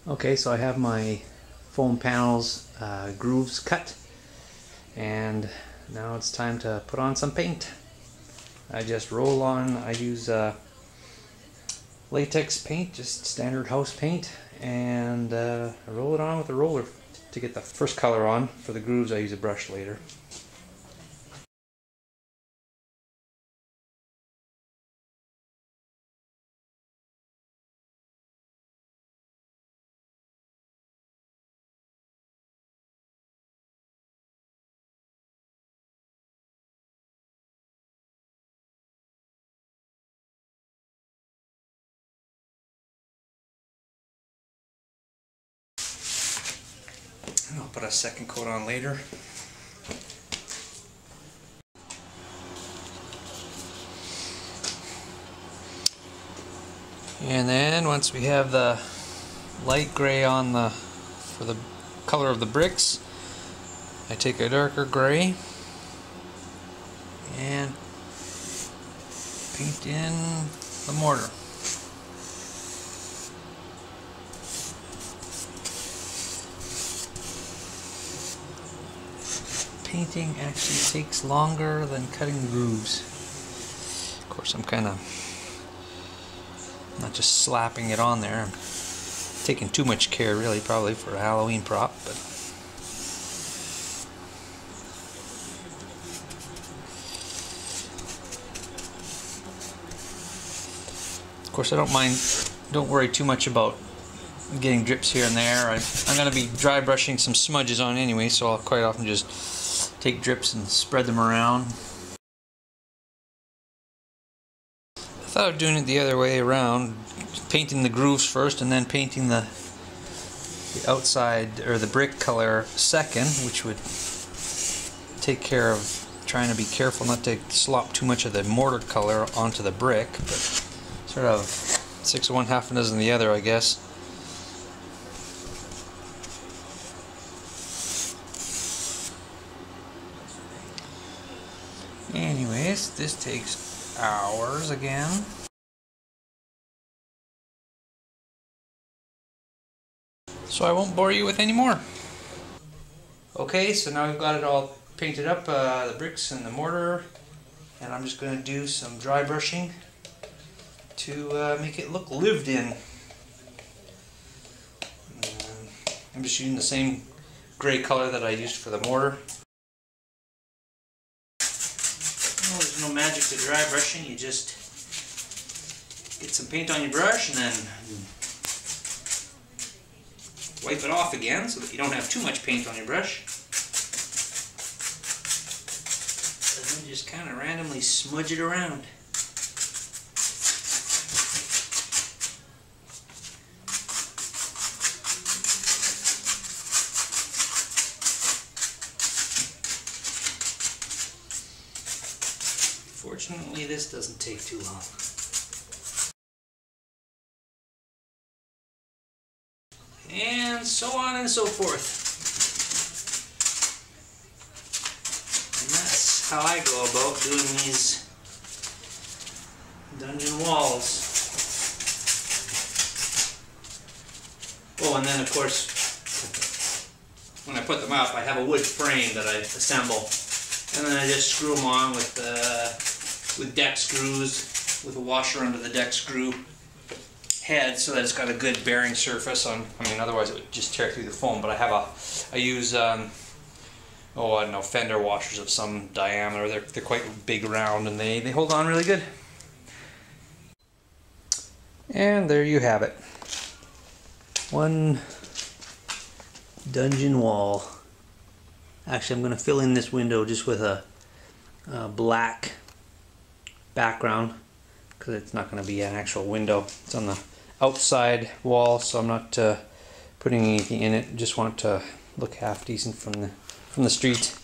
Okay, so I have my foam panels grooves cut, and now it's time to put on some paint. I just roll on, I use latex paint, just standard house paint, and I roll it on with a roller to get the first color on. For the grooves I use a brush later. And I'll put a second coat on later. And then once we have the light gray on for the color of the bricks, I take a darker gray and paint in the mortar. Painting actually takes longer than cutting the grooves. Of course, I'm kind of not just slapping it on there. I'm taking too much care, really, probably for a Halloween prop, but of course I don't worry too much about getting drips here and there. I'm going to be dry brushing some smudges on anyway, so I'll quite often just take drips and spread them around. I thought of doing it the other way around, painting the grooves first and then painting the outside or the brick color second, which would take care of trying to be careful not to slop too much of the mortar color onto the brick, but sort of 6 of one, half a dozen of the other, I guess. Anyways, this takes hours again. So I won't bore you with any more. Okay, so now we've got it all painted up, the bricks and the mortar, and I'm just going to do some dry brushing to make it look lived in. I'm just using the same gray color that I used for the mortar. Well, there's no magic to dry brushing. You just get some paint on your brush and then wipe it off again so that you don't have too much paint on your brush. And then just kind of randomly smudge it around. Fortunately, this doesn't take too long. And so on and so forth. And that's how I go about doing these dungeon walls. Oh, and then of course, when I put them up, I have a wood frame that I assemble. And then I just screw them on with deck screws, with a washer under the deck screw head, so that it's got a good bearing surface on. I mean, otherwise it would just tear through the foam. But I use oh, I don't know, fender washers of some diameter. They're quite big, round, and they hold on really good. And there you have it. One dungeon wall. Actually, I'm going to fill in this window just with a black background, because it's not going to be an actual window. It's on the outside wall, so I'm not putting anything in it. Just want it to look half decent from the street.